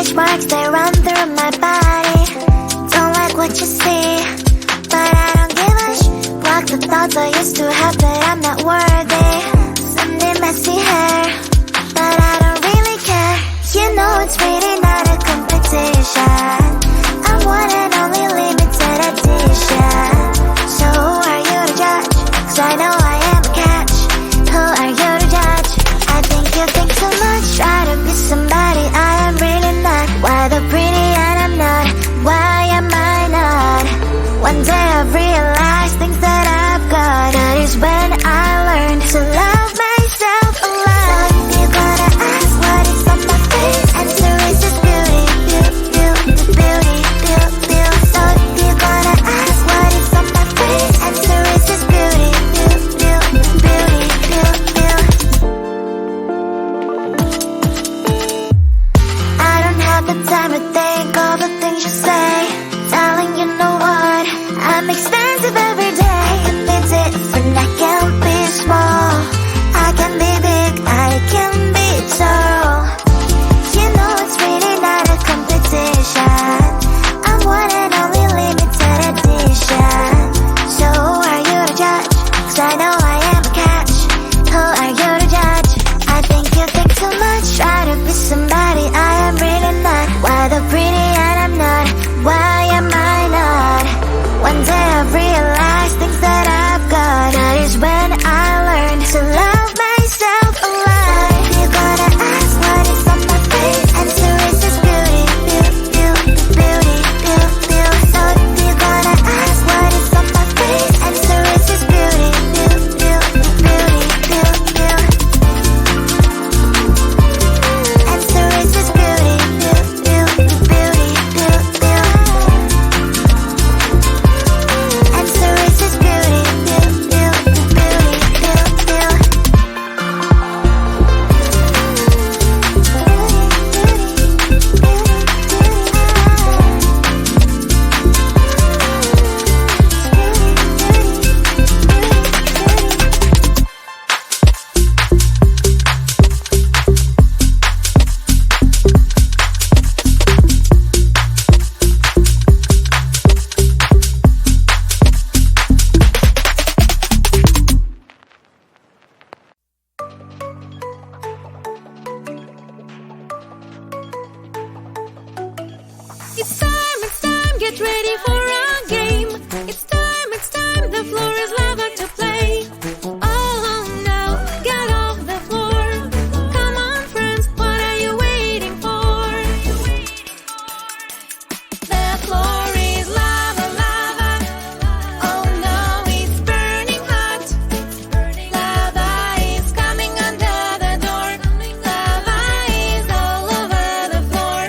Stretch marks, they run through my body. Don't like what you see, but I don't give a block the thoughts I used to have that I'm not worthy. Someday messy hair, but I don't really care. You know it's really not a competition. I'm one and only limited edition. So who are you to judge? 'Cause I know I am a catch. Who are you to judge? I think you think too much. Try to be somebody I am really not. Why the pretty and I'm not? Why am I not? One day I've realized things that I've got. That is when I learned to love myself a lot. So if you're gonna ask what is on my face, answer is just beauty, beauty, beauty, beauty, beauty. So if you're gonna ask what is on my face, answer is just beauty, beauty, beauty, beauty, beauty. I don't have the time to think all the things you say. Darling, you know what? I'm expensive every day. I can be different, I can be small. I can be big, I can be tall. You know it's really not a competition. I'm one and only limited edition. So who are you to judge? 'Cause I know I am a catch. Who are you to judge? I think you think too much. Try to be somebody I am really not. Why the pretty and I'm not? Why am I not? One day I've realized things that I've got. That is when I learned to love myself a lot. If you're gonna ask what is on my face, answer is just beauty, beauty, beauty, beauty, beauty, beauty. So if you're gonna ask what is on my face, answer is just beauty, beauty, beauty, beauty, beauty, beauty. Answer is just beauty, beauty, beauty, beauty, beauty, beauty. Answer is just beauty, beauty, beauty, beauty, beauty, beauty. It's time, get ready for a game. It's time, the floor is lava to play. Oh no, get off the floor. Come on friends, what are you waiting for? The floor is lava, lava. Oh no, it's burning hot. Lava is coming under the door. Lava is all over the floor.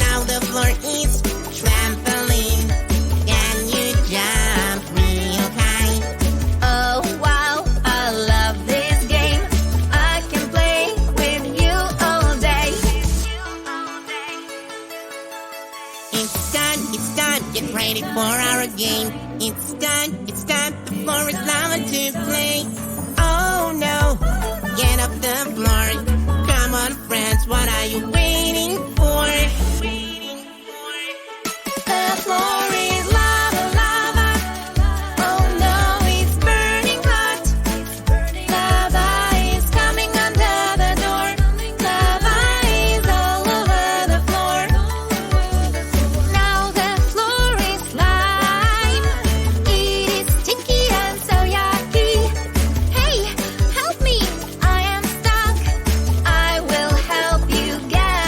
Now the floor is trampoline. Can you jump real high? Oh wow, I love this game. I can play with you all day. It's time, get ready for our game. It's time, the floor is lava to play. Oh no, get off the floor. Come on friends, what are you waiting for? The floor is lava, lava. Oh no, it's burning hot. Lava is coming under the door. Lava is all over the floor. Now the floor is slime. It is sticky and so yucky. Hey, help me, I am stuck. I will help you get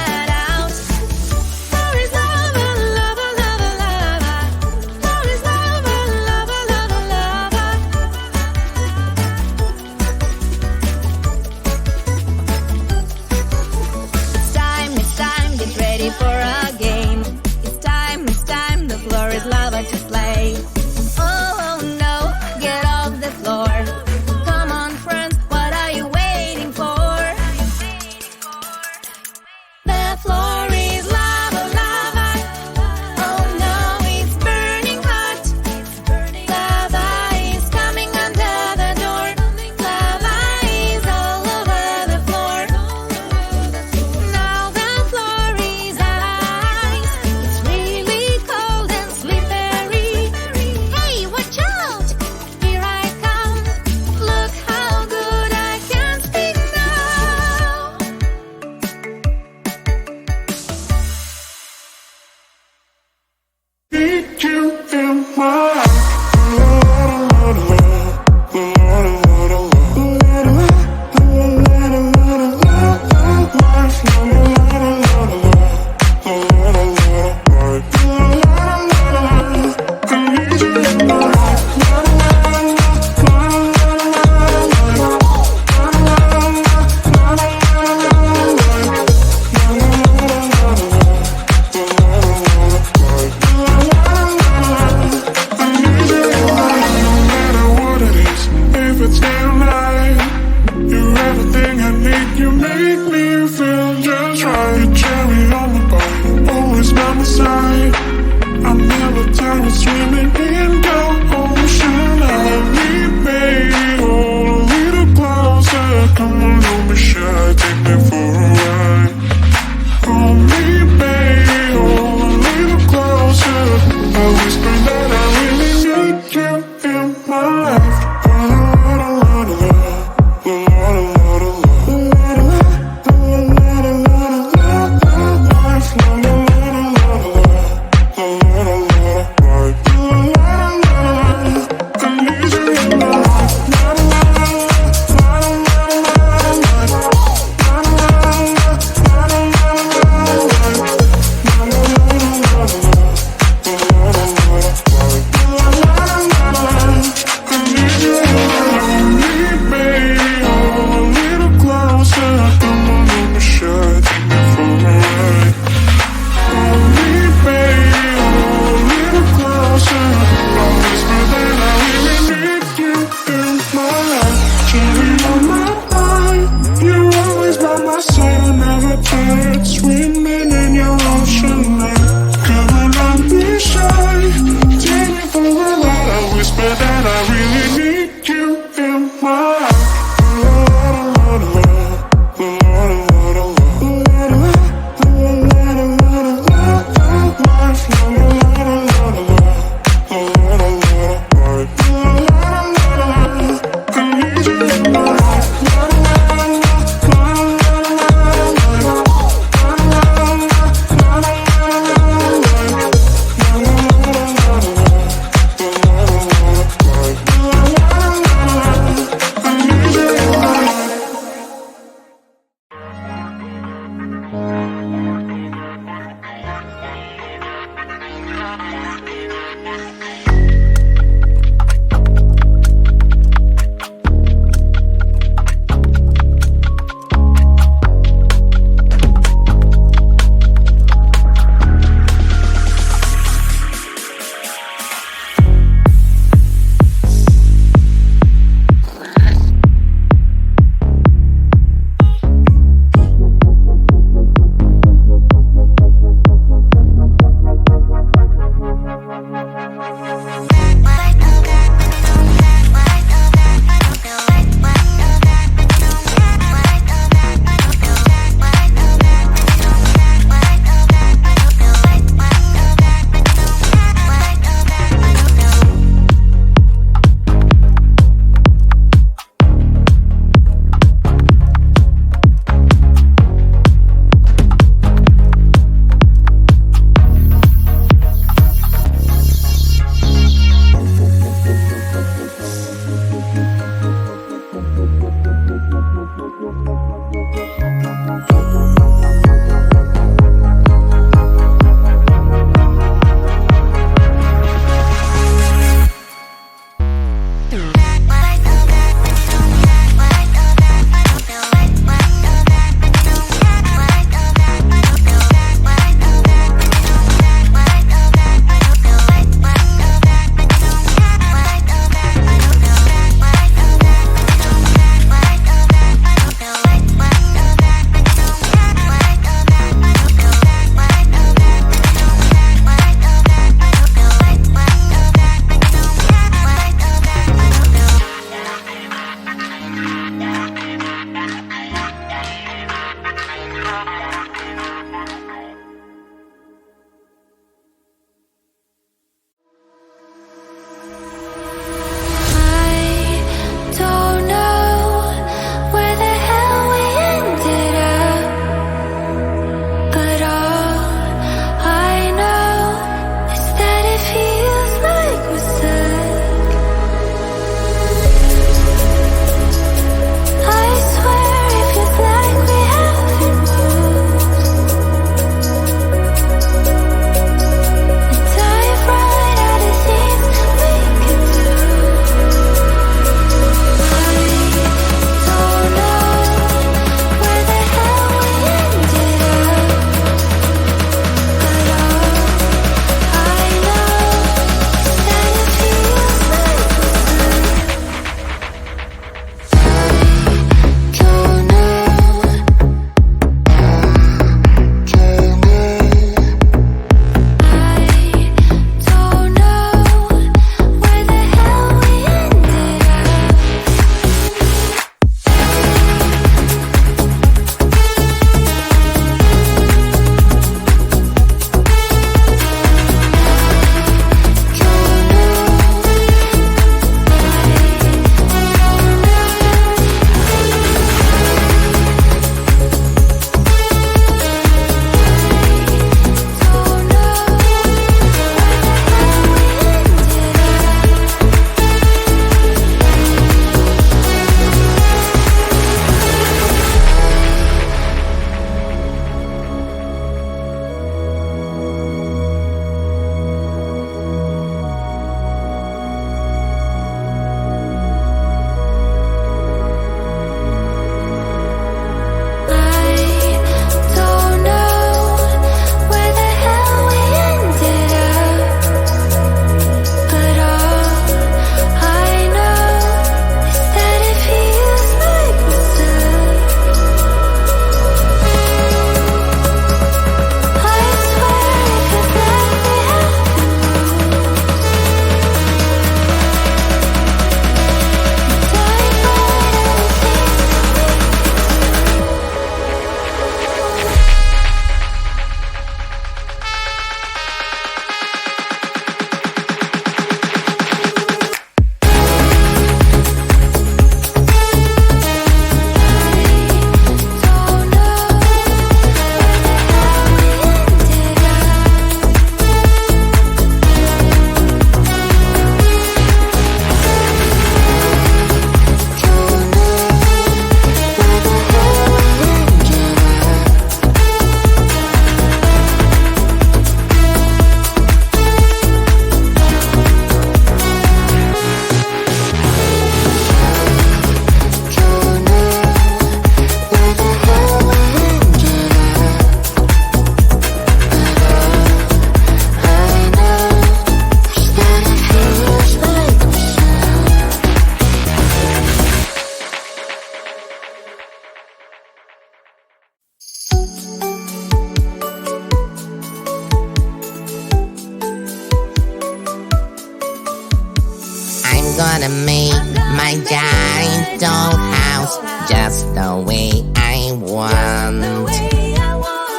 gonna make my giant dollhouse just the way I want.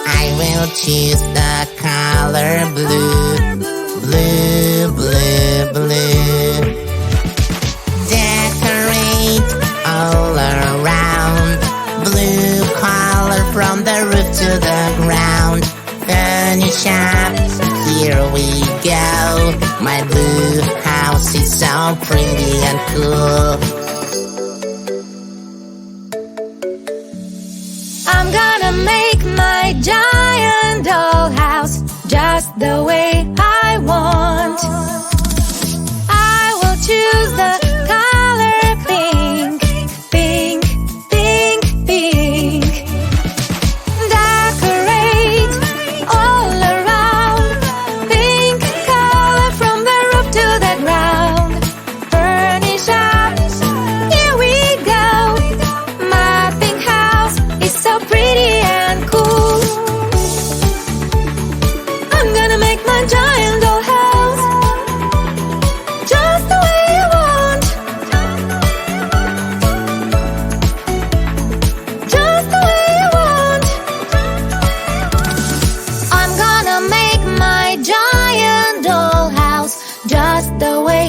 I will choose the color blue, blue, blue, blue. Decorate all around, blue color from the roof to the ground. Furnish up, here we go. My blue house is so pretty and cool. I'm gonna make my giant dollhouse just the way I want. I will choose the color pink, pink, pink, pink. Decorate all around, pink color from the roof to the ground. Furnish up, here we go. My pink house is so pretty and cool. I'm gonna make my giant dollhouse just the way I want. Just the way I want. I'm gonna make my giant dollhouse just the way